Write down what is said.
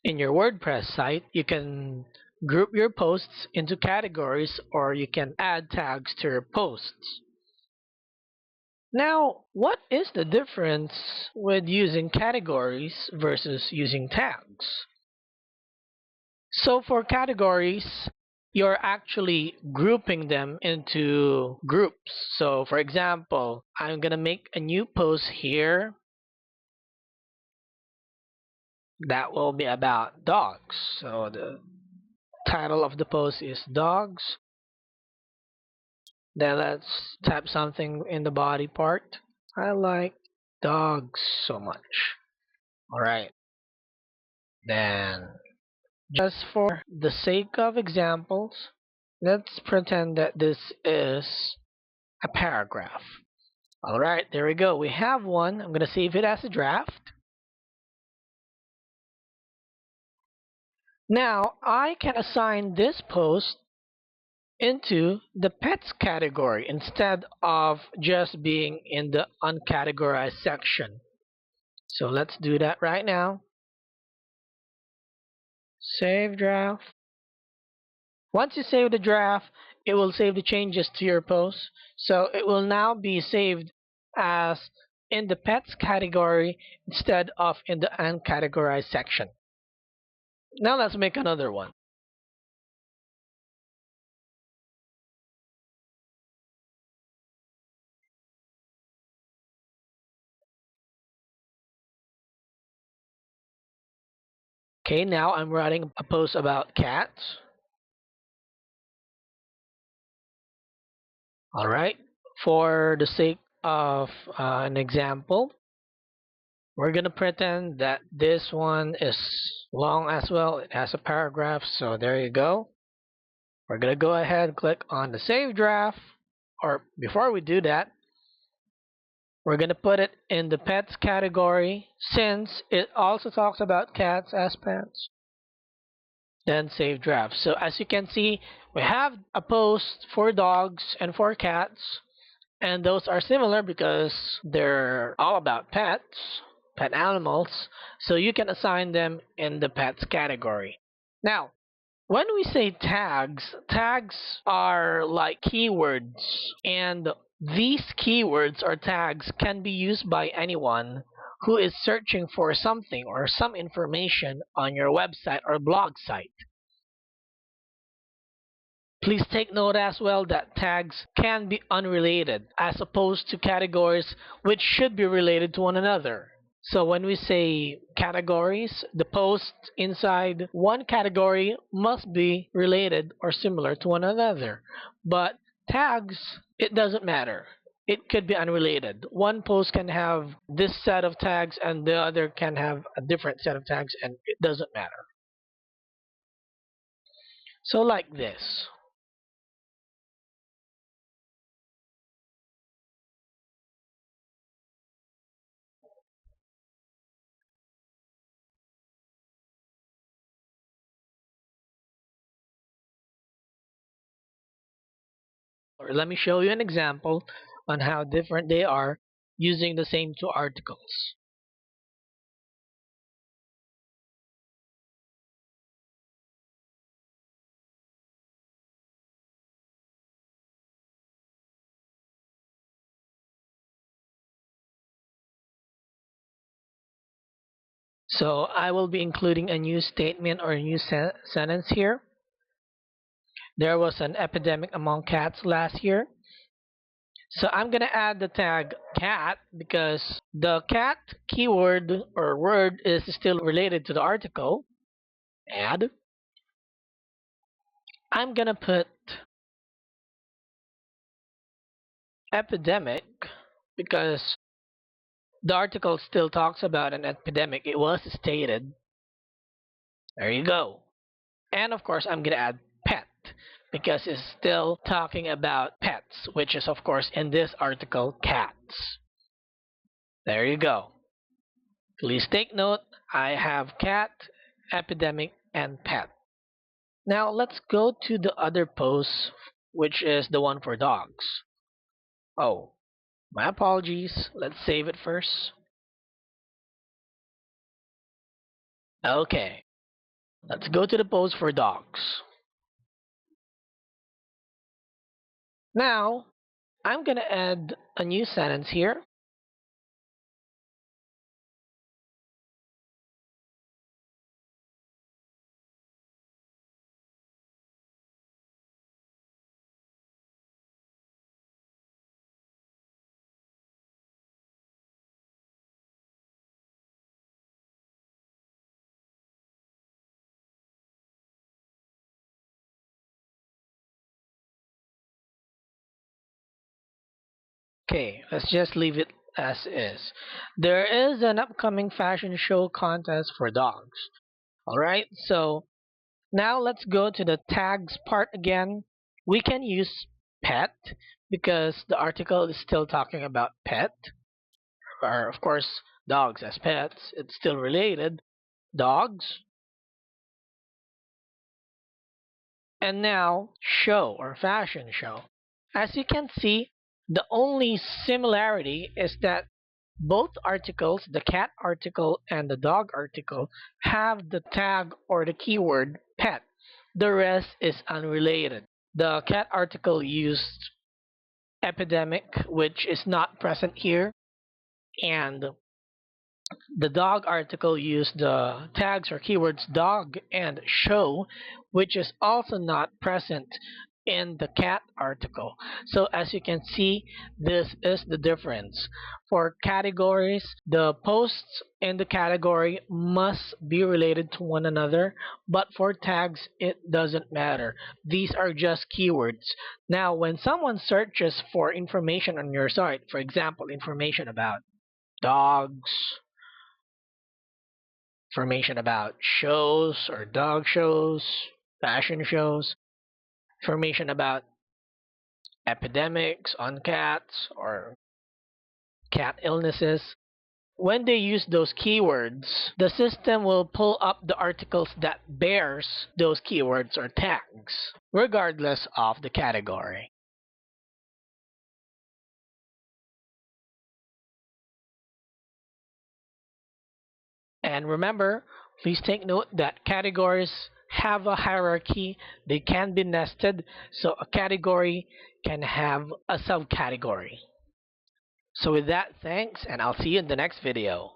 In your WordPress site, you can group your posts into categories or you can add tags to your posts. Now, what is the difference with using categories versus using tags? So for categories, you're actually grouping them into groups. So for example, I'm going to make a new post here that will be about dogs. So the title of the post is dogs. Then let's type something in the body part. I like dogs so much. Alright. Then just for the sake of examples, let's pretend that this is a paragraph. Alright, there we go. We have one. I'm going to save it as a draft. Now I can assign this post into the pets category instead of just being in the uncategorized section. So let's do that right now. Save draft. Once you save the draft, it will save the changes to your post. So it will now be saved as in the pets category instead of in the uncategorized section. Now let's make another one. Okay, now I'm writing a post about cats. Alright, for the sake of an example, we're gonna pretend that this one is long as well. It has a paragraph, so there you go. We're gonna go ahead and click on the save draft, or before we do that, we're gonna put it in the pets category since it also talks about cats as pets. Then save draft. So as you can see, we have a post for dogs and for cats, and those are similar because they're all about pets, pet animals, so you can assign them in the pets category. Now, when we say tags, tags are like keywords, and these keywords or tags can be used by anyone who is searching for something or some information on your website or blog site. Please take note as well that tags can be unrelated as opposed to categories which should be related to one another. So when we say categories, the posts inside one category must be related or similar to one another. But tags, it doesn't matter. It could be unrelated. One post can have this set of tags and the other can have a different set of tags, and it doesn't matter. So like this. Or let me show you an example on how different they are using the same two articles. So I will be including a new statement or a new sentence here. There was an epidemic among cats last year. So I'm going to add the tag cat because the cat keyword or word is still related to the article. Add. I'm going to put epidemic because the article still talks about an epidemic. It was stated. There you go. And of course, I'm going to add pet because it's still talking about pets, which is, of course, in this article, cats. There you go. Please take note, I have cat, epidemic, and pet. Now let's go to the other post, which is the one for dogs. Oh, my apologies. Let's save it first. Okay. Let's go to the post for dogs. Now, I'm going to add a new sentence here. Okay, let's just leave it as is. There is an upcoming fashion show contest for dogs. Alright, so now let's go to the tags part again. We can use pet because the article is still talking about pet, or of course, dogs as pets. It's still related. Dogs. And now, show or fashion show. As you can see, the only similarity is that both articles, the cat article and the dog article, have the tag or the keyword pet. The rest is unrelated. The cat article used epidemic, which is not present here, and the dog article used the tags or keywords dog and show, which is also not present in the cat article. So as you can see, this is the difference. For categories, the posts in the category must be related to one another, but for tags, it doesn't matter. These are just keywords. Now, when someone searches for information on your site, for example, information about dogs, information about shows or dog shows, fashion shows, information about epidemics on cats or cat illnesses. When they use those keywords, the system will pull up the articles that bears those keywords or tags, regardless of the category. And remember, please take note that categories have a hierarchy. They can be nested, so a category can have a subcategory. So with that, thanks, and I'll see you in the next video.